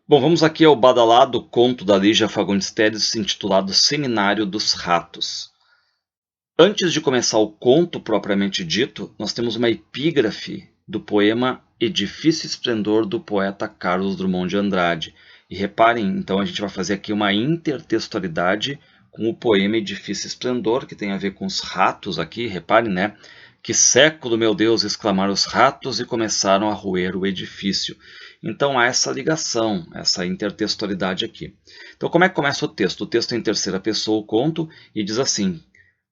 Bom, vamos aqui ao badalado conto da Lígia Fagundes Telles, intitulado Seminário dos Ratos. Antes de começar o conto propriamente dito, nós temos uma epígrafe do poema Edifício e Esplendor, do poeta Carlos Drummond de Andrade. E reparem, então a gente vai fazer aqui uma intertextualidade com o poema Edifício e Esplendor, que tem a ver com os ratos aqui. Reparem, né? Que século, meu Deus, exclamaram os ratos e começaram a roer o edifício. Então há essa ligação, essa intertextualidade aqui. Então como é que começa o texto? O texto é em terceira pessoa, o conto, e diz assim: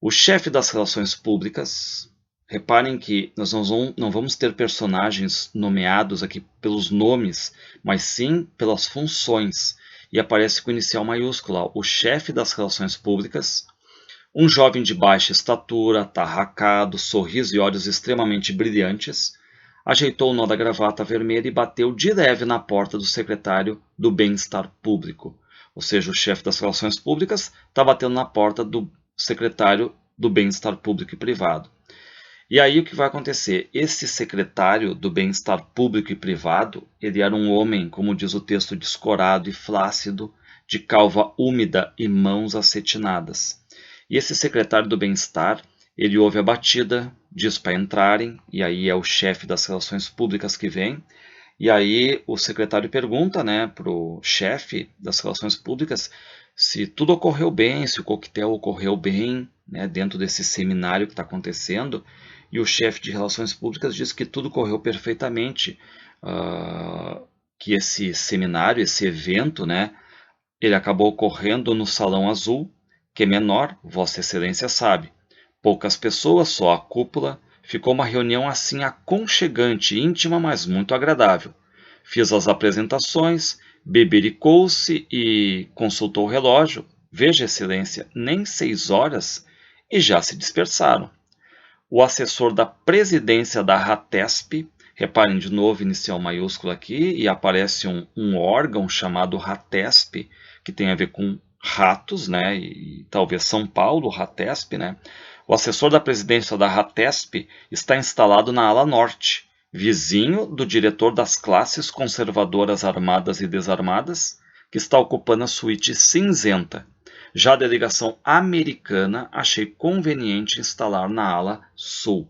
o chefe das relações públicas. Reparem que nós não vamos ter personagens nomeados aqui pelos nomes, mas sim pelas funções. E aparece com inicial maiúscula, o chefe das relações públicas. Um jovem de baixa estatura, atarracado, sorriso e olhos extremamente brilhantes, ajeitou o nó da gravata vermelha e bateu de leve na porta do secretário do Bem-Estar Público. Ou seja, o chefe das relações públicas está batendo na porta do secretário do Bem-Estar Público e Privado. E aí o que vai acontecer? Esse secretário do Bem-Estar Público e Privado, ele era um homem, como diz o texto, descorado e flácido, de calva úmida e mãos acetinadas. E esse secretário do Bem-Estar, ele ouve a batida, diz para entrarem, e aí é o chefe das relações públicas que vem. E aí o secretário pergunta, né, para o chefe das relações públicas se tudo ocorreu bem, se o coquetel ocorreu bem, né, dentro desse seminário que está acontecendo. E o chefe de relações públicas diz que tudo correu perfeitamente, que esse seminário, esse evento, né, ele acabou ocorrendo no Salão Azul, que é menor, Vossa Excelência sabe. Poucas pessoas, só a cúpula. Ficou uma reunião assim aconchegante, íntima, mas muito agradável. Fiz as apresentações, bebericou-se e consultou o relógio. Veja, Excelência, nem 6 horas e já se dispersaram. O assessor da presidência da RATESP, reparem de novo inicial maiúsculo aqui, e aparece um órgão chamado RATESP, que tem a ver com ratos, né? E talvez São Paulo, RATESP, né? O assessor da presidência da RATESP está instalado na ala norte, vizinho do diretor das classes conservadoras armadas e desarmadas, que está ocupando a suíte cinzenta. Já a delegação americana achei conveniente instalar na ala sul.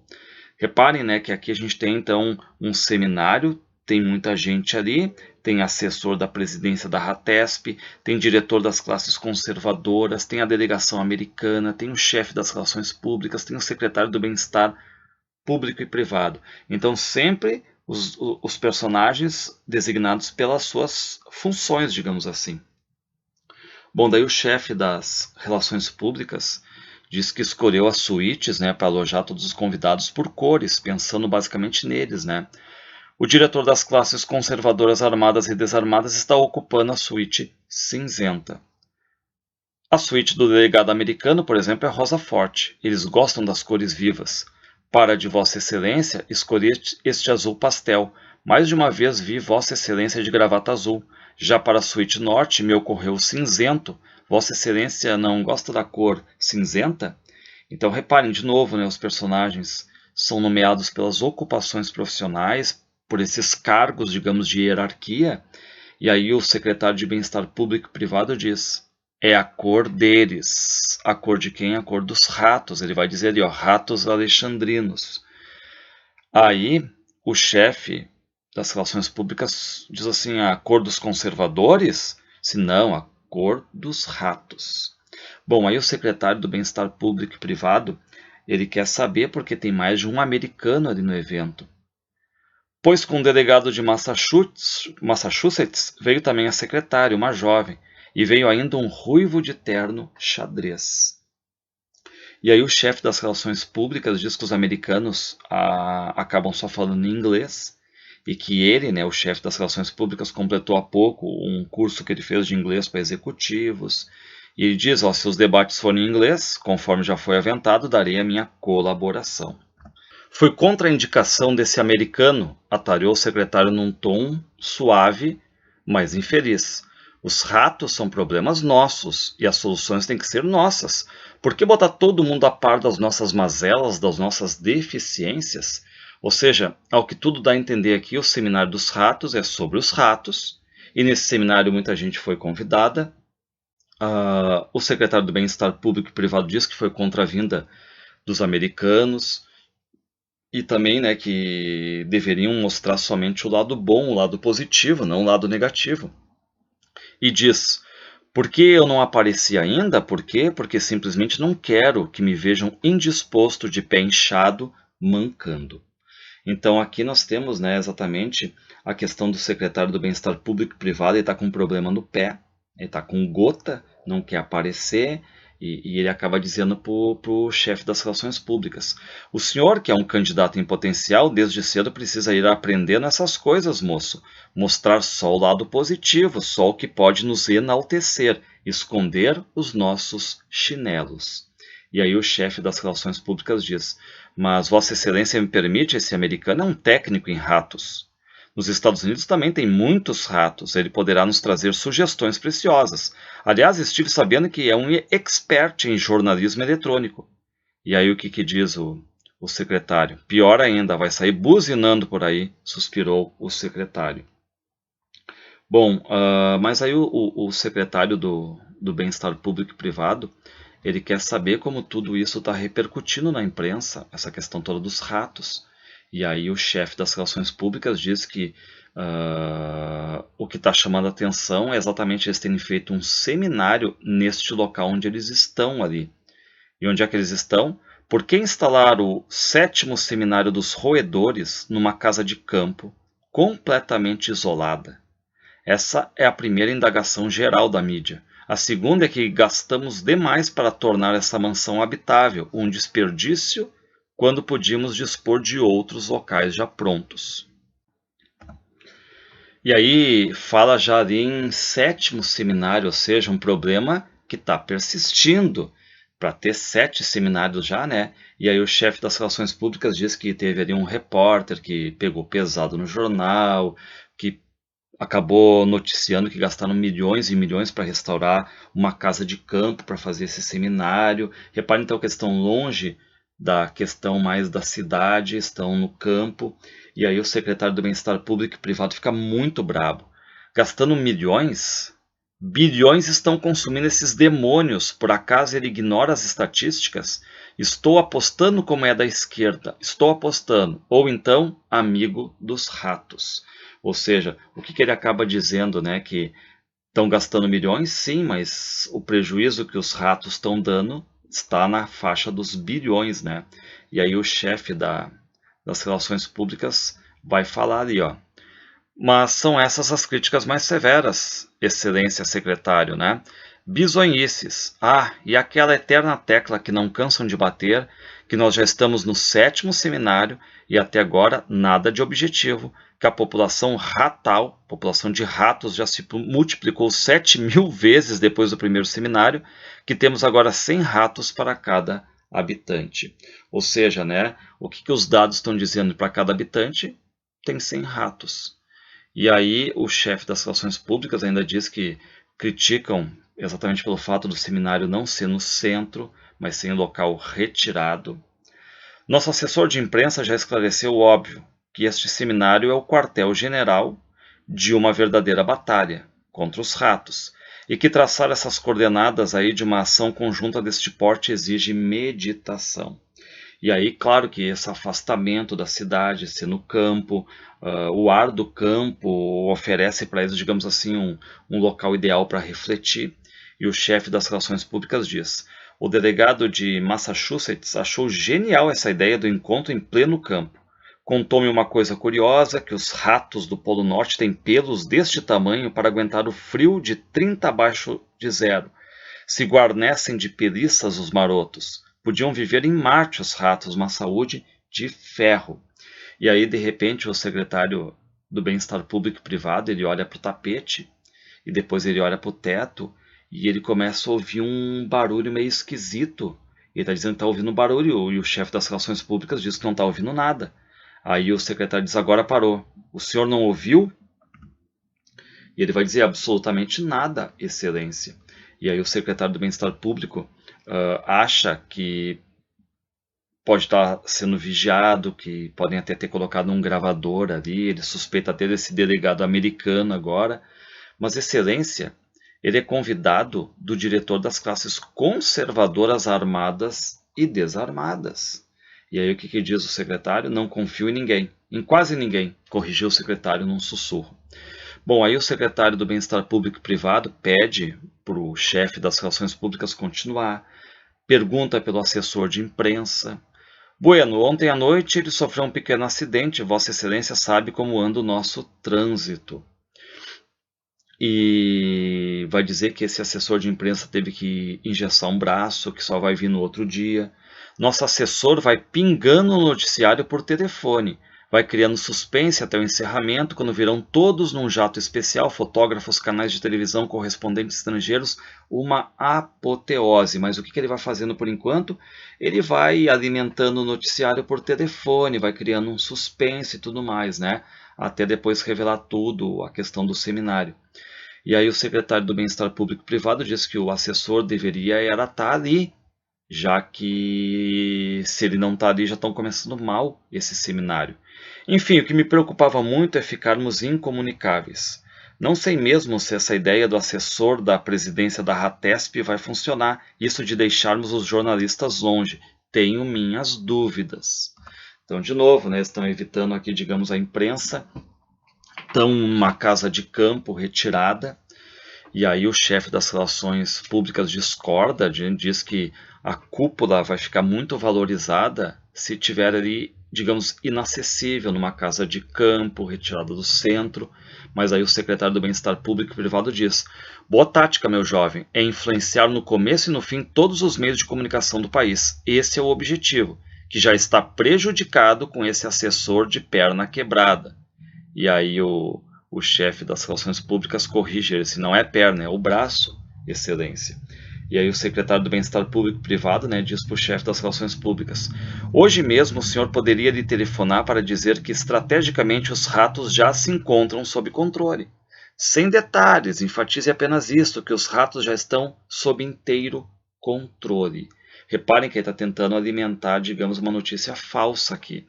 Reparem, né, que aqui a gente tem então um seminário, tem muita gente ali, tem assessor da presidência da RATESP, tem diretor das classes conservadoras, tem a delegação americana, tem o chefe das relações públicas, tem o secretário do bem-estar público e privado. Então sempre os personagens designados pelas suas funções, digamos assim. Bom, daí o chefe das relações públicas diz que escolheu as suítes, né, para alojar todos os convidados por cores, pensando basicamente neles, né? O diretor das classes conservadoras armadas e desarmadas está ocupando a suíte cinzenta. A suíte do delegado americano, por exemplo, é rosa forte. Eles gostam das cores vivas. Para de Vossa Excelência, escolhi este azul pastel. Mais de uma vez vi Vossa Excelência de gravata azul. Já para a suíte norte me ocorreu cinzento. Vossa Excelência não gosta da cor cinzenta? Então reparem de novo, né, os personagens são nomeados pelas ocupações profissionais, por esses cargos, digamos, de hierarquia. E aí o secretário de Bem-Estar Público e Privado diz: é a cor deles. A cor de quem? A cor dos ratos. Ele vai dizer ali, ó, ratos alexandrinos. Aí o chefe das relações públicas diz assim: a cor dos conservadores? Se não, a cor dos ratos. Bom, aí o secretário do Bem-Estar Público e Privado, ele quer saber porque tem mais de um americano ali no evento. Pois com o delegado de Massachusetts veio também a secretária, uma jovem, e veio ainda um ruivo de terno xadrez. E aí o chefe das relações públicas diz que os americanos acabam só falando inglês, e que ele, né, o chefe das relações públicas, completou há pouco um curso que ele fez de inglês para executivos. E ele diz, ó, se os debates forem em inglês, conforme já foi aventado, darei a minha colaboração. Fui contra a indicação desse americano, atalhou o secretário num tom suave, mas infeliz. Os ratos são problemas nossos e as soluções têm que ser nossas. Por que botar todo mundo a par das nossas mazelas, das nossas deficiências? Ou seja, ao que tudo dá a entender aqui, o seminário dos ratos é sobre os ratos E nesse seminário muita gente foi convidada. O secretário do Bem-Estar Público e Privado disse que foi contra a vinda dos americanos e também, né, que deveriam mostrar somente o lado bom, o lado positivo, não o lado negativo. E diz: por que eu não apareci ainda? Por quê? Porque simplesmente não quero que me vejam indisposto, de pé inchado, mancando. Então aqui nós temos, né, exatamente a questão do secretário do Bem-Estar Público e Privado. Ele está com um problema no pé, ele está com gota, não quer aparecer, e ele acaba dizendo para o chefe das relações públicas: o senhor, que é um candidato em potencial, desde cedo precisa ir aprendendo essas coisas, moço. Mostrar só o lado positivo, só o que pode nos enaltecer, esconder os nossos chinelos. E aí o chefe das relações públicas diz: mas Vossa Excelência me permite, esse americano é um técnico em ratos. Nos Estados Unidos também tem muitos ratos, ele poderá nos trazer sugestões preciosas. Aliás, estive sabendo que é um expert em jornalismo eletrônico. E aí o que diz o secretário? Pior ainda, vai sair buzinando por aí, suspirou o secretário. Bom, mas aí o secretário do Bem-Estar Público e Privado, ele quer saber como tudo isso está repercutindo na imprensa, essa questão toda dos ratos. E aí o chefe das relações públicas diz que o que está chamando a atenção é exatamente eles terem feito um seminário neste local onde eles estão ali. E onde é que eles estão? Por que instalar o 7º seminário dos roedores numa casa de campo completamente isolada? Essa é a primeira indagação geral da mídia. A segunda é que gastamos demais para tornar essa mansão habitável, um desperdício, quando podíamos dispor de outros locais já prontos. E aí fala já ali em 7º seminário, ou seja, um problema que está persistindo. Para ter 7 seminários já, né? E aí o chefe das relações públicas diz que teve ali um repórter que pegou pesado no jornal, que acabou noticiando que gastaram milhões e milhões para restaurar uma casa de campo para fazer esse seminário. Reparem então que eles estão longe da questão mais da cidade, estão no campo. E aí o secretário do Bem-Estar Público e Privado fica muito bravo. Gastando milhões, bilhões estão consumindo esses demônios. Por acaso ele ignora as estatísticas? Estou apostando como é da esquerda. Estou apostando. Ou então, amigo dos ratos. Ou seja, o que ele acaba dizendo, né? Que estão gastando milhões, sim, mas o prejuízo que os ratos estão dando está na faixa dos bilhões, né? E aí o chefe das relações públicas vai falar ali, ó. Mas são essas as críticas mais severas, Excelência Secretário, né? Bisonhices. E aquela eterna tecla que não cansam de bater, que nós já estamos no 7º seminário e até agora nada de objetivo, que a população ratal, população de ratos, já se multiplicou 7.000 vezes depois do primeiro seminário, que temos agora 100 ratos para cada habitante. Ou seja, né, o que os dados estão dizendo? Para cada habitante tem 100 ratos. E aí o chefe das relações públicas ainda diz que criticam exatamente pelo fato do seminário não ser no centro, mas ser em local retirado. Nosso assessor de imprensa já esclareceu o óbvio, que este seminário é o quartel-general de uma verdadeira batalha contra os ratos, e que traçar essas coordenadas aí de uma ação conjunta deste porte exige meditação. E aí, claro que esse afastamento da cidade, ser no campo, o ar do campo oferece para eles, digamos assim, um local ideal para refletir. E o chefe das relações públicas diz: o delegado de Massachusetts achou genial essa ideia do encontro em pleno campo. Contou-me uma coisa curiosa, que os ratos do Polo Norte têm pelos deste tamanho para aguentar o frio de 30 abaixo de zero. Se guarnecem de peliças os marotos. Podiam viver em Marte os ratos, uma saúde de ferro. E aí, de repente, o secretário do Bem-Estar Público e Privado, ele olha para o tapete, e depois ele olha para o teto, e ele começa a ouvir um barulho meio esquisito. Ele está dizendo que está ouvindo barulho, e o chefe das relações públicas diz que não está ouvindo nada. Aí o secretário diz: agora parou. O senhor não ouviu? E ele vai dizer: absolutamente nada, Excelência. E aí o secretário do Bem-Estar Público acha que pode estar sendo vigiado, que podem até ter colocado um gravador ali. Ele suspeita até desse delegado americano agora, Mas, Excelência, ele é convidado do diretor das classes conservadoras armadas e desarmadas. E aí o que diz o secretário? Não confio em ninguém, em quase ninguém, corrigiu o secretário num sussurro. Bom, aí o secretário do Bem-Estar Público e Privado pede para o chefe das Relações Públicas continuar, pergunta pelo assessor de imprensa. Bueno, ontem à noite ele sofreu um pequeno acidente, Vossa Excelência sabe como anda o nosso trânsito. E vai dizer que esse assessor de imprensa teve que engessar um braço, que só vai vir no outro dia. Nosso assessor vai pingando o noticiário por telefone, vai criando suspense até o encerramento, quando virão todos num jato especial, fotógrafos, canais de televisão, correspondentes estrangeiros, uma apoteose. Mas o que ele vai fazendo por enquanto? Ele vai alimentando o noticiário por telefone, vai criando um suspense e tudo mais, né? Até depois revelar tudo, a questão do seminário. E aí o secretário do Bem-Estar Público e Privado diz que o assessor deveria era estar ali, já que se ele não está ali já estão começando mal esse seminário. Enfim, o que me preocupava muito é ficarmos incomunicáveis. Não sei mesmo se essa ideia do assessor da presidência da RATESP vai funcionar, isso de deixarmos os jornalistas longe. Tenho minhas dúvidas. Então, de novo, né, estão evitando aqui, digamos, a imprensa. Estão numa casa de campo retirada, e aí o chefe das relações públicas discorda, diz que a cúpula vai ficar muito valorizada se tiver ali, digamos, inacessível, numa casa de campo, retirada do centro. Mas aí o secretário do Bem-Estar Público e Privado diz: boa tática, meu jovem, é influenciar no começo e no fim todos os meios de comunicação do país. Esse é o objetivo, que já está prejudicado com esse assessor de perna quebrada. E aí o chefe das relações públicas corrige ele, se não é perna, é o braço, Excelência. E aí o secretário do Bem-Estar Público e Privado, né, diz para o chefe das relações públicas: hoje mesmo o senhor poderia lhe telefonar para dizer que estrategicamente os ratos já se encontram sob controle. Sem detalhes, enfatize apenas isto, que os ratos já estão sob inteiro controle. Reparem que ele está tentando alimentar, digamos, uma notícia falsa aqui.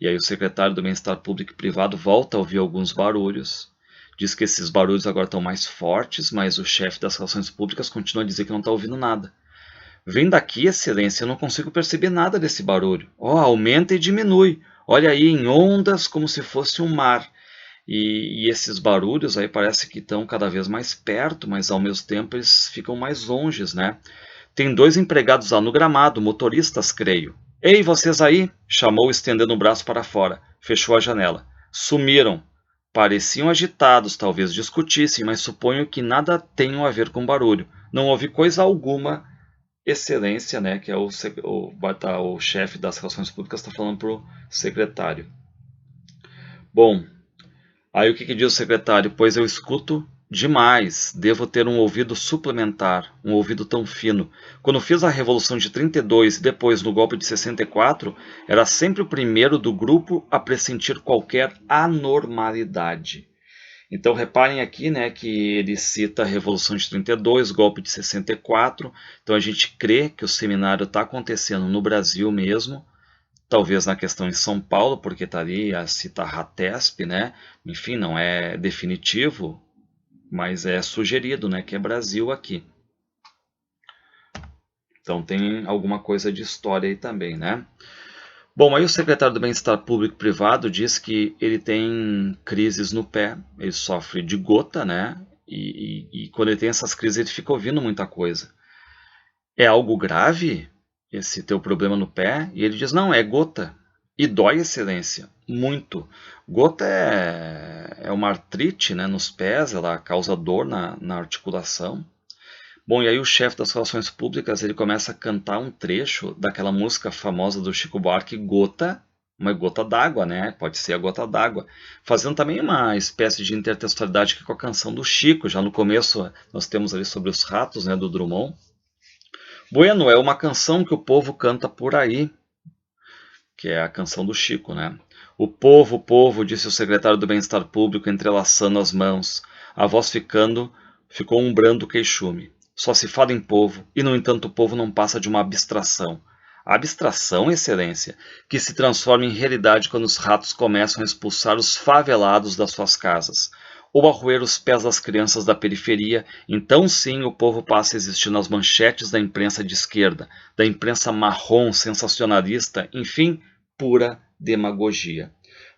E aí o secretário do Bem-Estar Público e Privado volta a ouvir alguns barulhos. Diz que esses barulhos agora estão mais fortes, mas o chefe das relações públicas continua a dizer que não está ouvindo nada. Vem daqui, Excelência, eu não consigo perceber nada desse barulho. Aumenta e diminui. Olha aí, em ondas, como se fosse um mar. E esses barulhos aí parece que estão cada vez mais perto, mas ao mesmo tempo eles ficam mais longe, né? Tem 2 empregados lá no gramado, motoristas, creio. Ei, vocês aí! Chamou, estendendo o braço para fora. Fechou a janela. Sumiram. Pareciam agitados, talvez discutissem, mas suponho que nada tenham a ver com barulho. Não houve coisa alguma. Excelência, né, que é o chefe das relações públicas, está falando para o secretário. Bom, aí o que diz o secretário? Pois eu escuto demais, devo ter um ouvido suplementar, um ouvido tão fino. Quando fiz a Revolução de 32 e depois no golpe de 64, era sempre o primeiro do grupo a pressentir qualquer anormalidade. Então reparem aqui, né, que ele cita a Revolução de 32, golpe de 64, então a gente crê que o seminário está acontecendo no Brasil mesmo, talvez na questão em São Paulo, porque está ali a cita RATESP, né, enfim, não é definitivo, mas é sugerido, né, que é Brasil aqui. Então tem alguma coisa de história aí também, né? Bom, aí o secretário do Bem-Estar Público e Privado diz que ele tem crises no pé, ele sofre de gota, né? E quando ele tem essas crises ele fica ouvindo muita coisa. É algo grave esse teu problema no pé? E ele diz, não, é gota. E dói, Excelência, muito. Gota é uma artrite, né, nos pés, ela causa dor na articulação. Bom, e aí o chefe das relações públicas ele começa a cantar um trecho daquela música famosa do Chico Buarque, Gota, uma gota d'água, né? Pode ser a gota d'água. Fazendo também uma espécie de intertextualidade aqui com a canção do Chico. Já no começo nós temos ali sobre os ratos, né, do Drummond. Bueno, é uma canção que o povo canta por aí, que é a canção do Chico, né? O povo, disse o secretário do Bem-Estar Público, entrelaçando as mãos. A voz ficou um brando queixume. Só se fala em povo, e no entanto o povo não passa de uma abstração. A abstração, Excelência, que se transforma em realidade quando os ratos começam a expulsar os favelados das suas casas. ou a roer os pés das crianças da periferia, então sim o povo passa a existir nas manchetes da imprensa de esquerda, da imprensa marrom, sensacionalista, enfim, pura demagogia.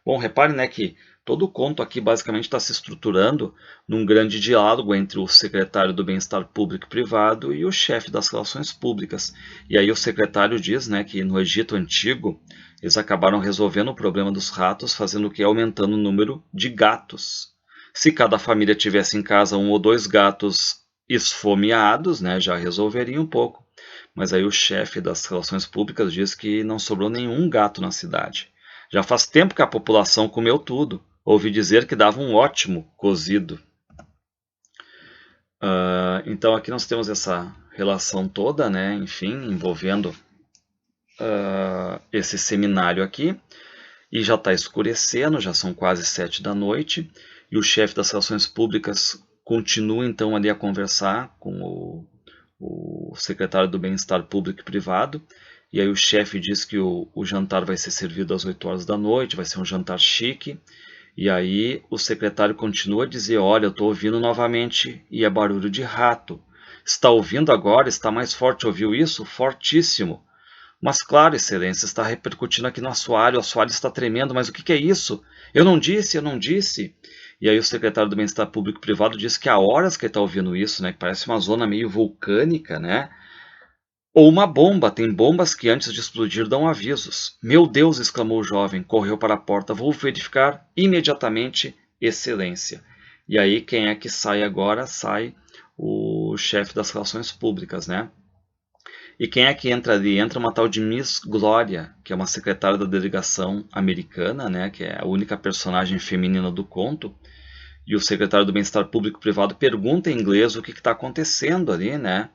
Bom, repare, né, que todo o conto aqui basicamente está se estruturando num grande diálogo entre o secretário do Bem-Estar Público e Privado e o chefe das Relações Públicas. E aí o secretário diz, né, que no Egito Antigo eles acabaram resolvendo o problema dos ratos, fazendo o que? Aumentando o número de gatos. Se cada família tivesse em casa 1 ou 2 gatos esfomeados, né, já resolveria um pouco. Mas aí o chefe das Relações Públicas diz que não sobrou nenhum gato na cidade. Já faz tempo que a população comeu tudo. Ouvi dizer que dava um ótimo cozido. Então aqui nós temos essa relação toda, né? Enfim, envolvendo esse seminário aqui. E já está escurecendo, já são quase 7 da noite. E o chefe das Relações Públicas continua então ali a conversar com o secretário do Bem-Estar Público e Privado. E aí o chefe diz que o jantar vai ser servido às 8 horas da noite, vai ser um jantar chique. E aí o secretário continua a dizer, olha, eu estou ouvindo novamente e é barulho de rato. Está ouvindo agora? Está mais forte, ouviu isso? Fortíssimo. Mas claro, excelência, está repercutindo aqui no assoalho está tremendo, mas o que é isso? Eu não disse, eu não disse. E aí o secretário do Bem-Estar Público e Privado diz que há horas que ele está ouvindo isso, né? Que parece uma zona meio vulcânica, né? Ou uma bomba, tem bombas que antes de explodir dão avisos. Meu Deus, exclamou o jovem, correu para a porta, vou verificar imediatamente, excelência. E aí quem é que sai agora? Sai o chefe das Relações Públicas, né? E quem é que entra ali? Entra uma tal de Miss Glória, que é uma secretária da delegação americana, né? Que é a única personagem feminina do conto. E o secretário do Bem-Estar Público e Privado pergunta em inglês o que está acontecendo ali, né?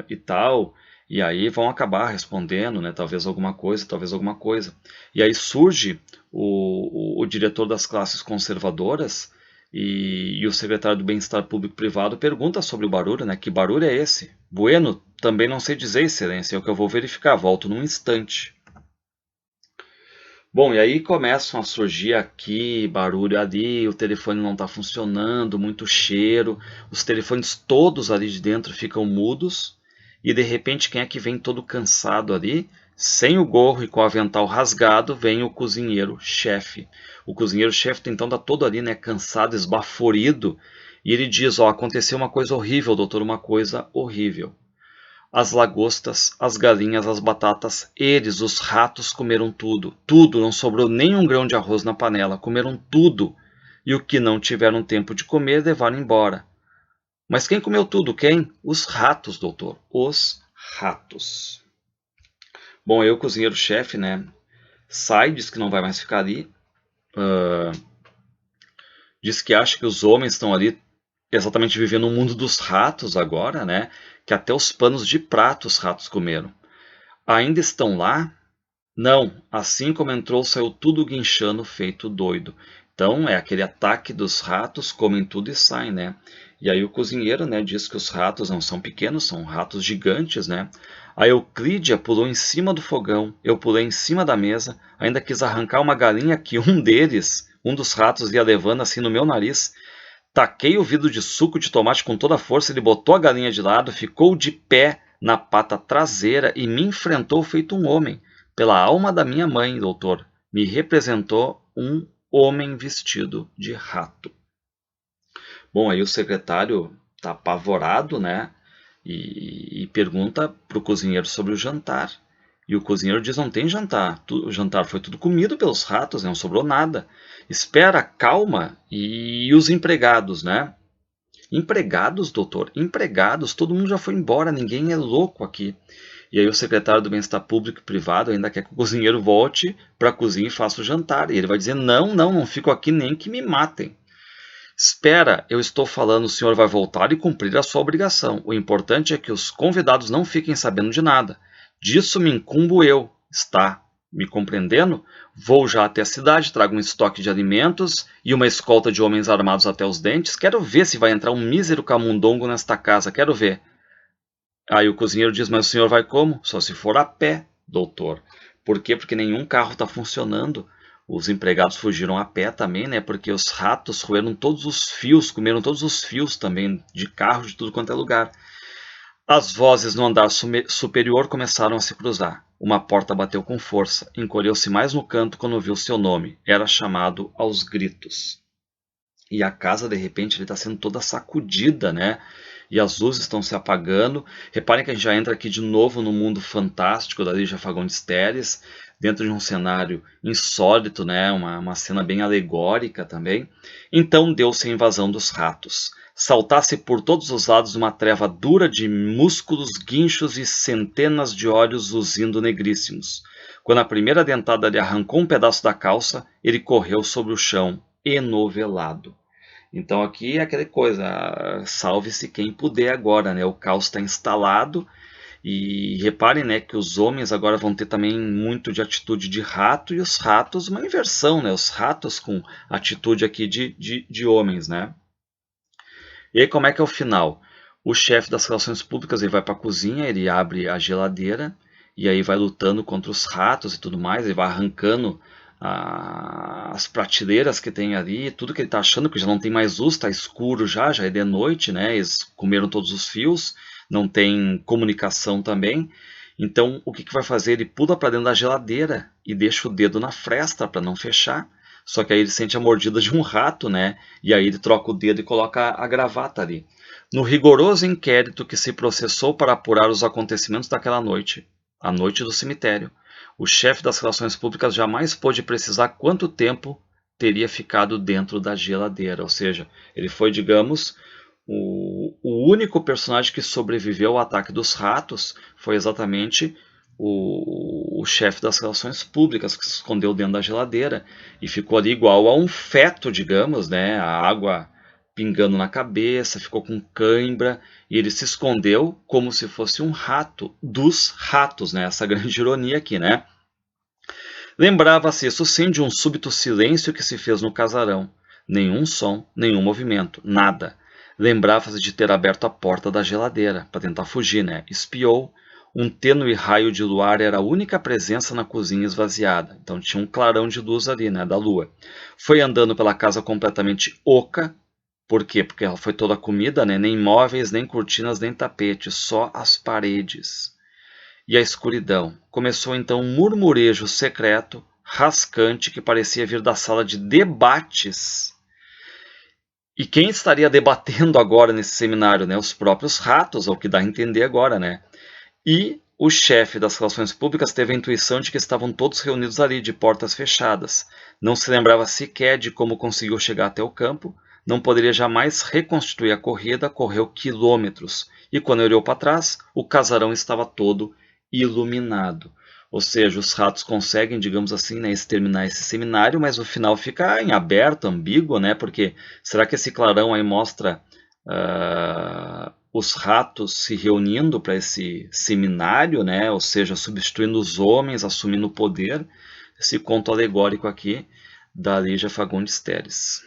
E tal, e aí vão acabar respondendo, né, talvez alguma coisa. E aí surge o diretor das classes conservadoras e o secretário do Bem-Estar Público e Privado pergunta sobre o barulho, né, que barulho é esse? Bueno, também não sei dizer, excelência, é o que eu vou verificar, volto num instante. Bom, e aí começam a surgir aqui, barulho ali, o telefone não está funcionando, muito cheiro, os telefones todos ali de dentro ficam mudos, e de repente quem é que vem todo cansado ali? Sem o gorro e com o avental rasgado, vem o cozinheiro-chefe. O cozinheiro-chefe então está todo ali, né, cansado, esbaforido, e ele diz, ó, aconteceu uma coisa horrível, doutor, uma coisa horrível. As lagostas, as galinhas, as batatas, eles, os ratos, comeram tudo. Tudo, não sobrou nem um grão de arroz na panela. Comeram tudo. E o que não tiveram tempo de comer, levaram embora. Mas quem comeu tudo? Quem? Os ratos, doutor. Os ratos. Bom, aí o cozinheiro-chefe, né, sai, diz que não vai mais ficar ali. Diz que acha que os homens estão ali exatamente vivendo o mundo dos ratos agora, né? Que até os panos de prato os ratos comeram. Ainda estão lá? Não, assim como entrou, saiu tudo guinchando, feito doido. Então é aquele ataque dos ratos, comem tudo e saem, né? E aí o cozinheiro, né, diz que os ratos não são pequenos, são ratos gigantes, né? A Euclídea pulou em cima do fogão, eu pulei em cima da mesa, ainda quis arrancar uma galinha que um dos ratos ia levando assim no meu nariz. Taquei o vidro de suco de tomate com toda a força, ele botou a galinha de lado, ficou de pé na pata traseira e me enfrentou feito um homem. Pela alma da minha mãe, doutor, me representou um homem vestido de rato. Bom, aí o secretário está apavorado, né? E pergunta para o cozinheiro sobre o jantar. E o cozinheiro diz, não tem jantar, o jantar foi tudo comido pelos ratos, não sobrou nada. Espera, calma, e os empregados, né? Empregados, doutor? Empregados, todo mundo já foi embora, ninguém é louco aqui. E aí o secretário do Bem-Estar Público e Privado ainda quer que o cozinheiro volte para a cozinha e faça o jantar. E ele vai dizer, não fico aqui nem que me matem. Espera, eu estou falando, o senhor vai voltar e cumprir a sua obrigação. O importante é que os convidados não fiquem sabendo de nada. Disso me incumbo eu. Está me compreendendo? Vou já até a cidade, trago um estoque de alimentos e uma escolta de homens armados até os dentes. Quero ver se vai entrar um mísero camundongo nesta casa, quero ver. Aí o cozinheiro diz, mas o senhor vai como? Só se for a pé, doutor. Por quê? Porque nenhum carro está funcionando. Os empregados fugiram a pé também, né? Porque os ratos roeram todos os fios, comeram todos os fios também de carro, de tudo quanto é lugar. As vozes no andar superior começaram a se cruzar. Uma porta bateu com força. Encolheu-se mais no canto quando viu seu nome. Era chamado aos gritos. E a casa, de repente, está sendo toda sacudida, né? E as luzes estão se apagando. Reparem que a gente já entra aqui de novo no mundo fantástico da Lígia Fagundes Telles, dentro de um cenário insólito, né? Uma cena bem alegórica também. Então deu-se a invasão dos ratos. Saltasse por todos os lados uma treva dura de músculos, guinchos e centenas de olhos luzindo negríssimos. Quando a primeira dentada lhe arrancou um pedaço da calça, ele correu sobre o chão, enovelado. Então aqui é aquela coisa, salve-se quem puder agora, né? O caos está instalado e reparem, né, que os homens agora vão ter também muito de atitude de rato e os ratos uma inversão, né? Os ratos com atitude aqui de homens, né? E aí como é que é o final? O chefe das relações públicas ele vai para a cozinha, ele abre a geladeira e aí vai lutando contra os ratos e tudo mais, ele vai arrancando as prateleiras que tem ali, tudo que ele está achando, que já não tem mais luz, está escuro já é de noite, né? Eles comeram todos os fios, não tem comunicação também. Então o que vai fazer? Ele pula para dentro da geladeira e deixa o dedo na fresta para não fechar. Só que aí ele sente a mordida de um rato, né? E aí ele troca o dedo e coloca a gravata ali. No rigoroso inquérito que se processou para apurar os acontecimentos daquela noite, a noite do cemitério, o chefe das relações públicas jamais pôde precisar quanto tempo teria ficado dentro da geladeira. Ou seja, ele foi, digamos, o único personagem que sobreviveu ao ataque dos ratos foi exatamente o chefe das relações públicas, que se escondeu dentro da geladeira e ficou ali igual a um feto, digamos, né? A água pingando na cabeça, ficou com cãibra e ele se escondeu como se fosse um rato dos ratos, né? Essa grande ironia aqui, né? Lembrava-se isso sim de um súbito silêncio que se fez no casarão. Nenhum som, nenhum movimento, nada. Lembrava-se de ter aberto a porta da geladeira para tentar fugir, né? Espiou. Um tênue raio de luar era a única presença na cozinha esvaziada. Então tinha um clarão de luz ali, né, da lua. Foi andando pela casa completamente oca. Por quê? Porque ela foi toda comida, né? Nem móveis, nem cortinas, nem tapetes, só as paredes. E a escuridão. Começou então um murmurejo secreto, rascante, que parecia vir da sala de debates. E quem estaria debatendo agora nesse seminário, né? Os próprios ratos, ao que dá a entender agora, né? E o chefe das relações públicas teve a intuição de que estavam todos reunidos ali, de portas fechadas. Não se lembrava sequer de como conseguiu chegar até o campo, não poderia jamais reconstituir a corrida, correu quilômetros. E quando olhou para trás, o casarão estava todo iluminado. Ou seja, os ratos conseguem, digamos assim, né, exterminar esse seminário, mas o final fica em aberto, ambíguo, né? Porque será que esse clarão aí mostra os ratos se reunindo para esse seminário, né? Ou seja, substituindo os homens, assumindo o poder? Esse conto alegórico aqui da Lígia Fagundes Telles.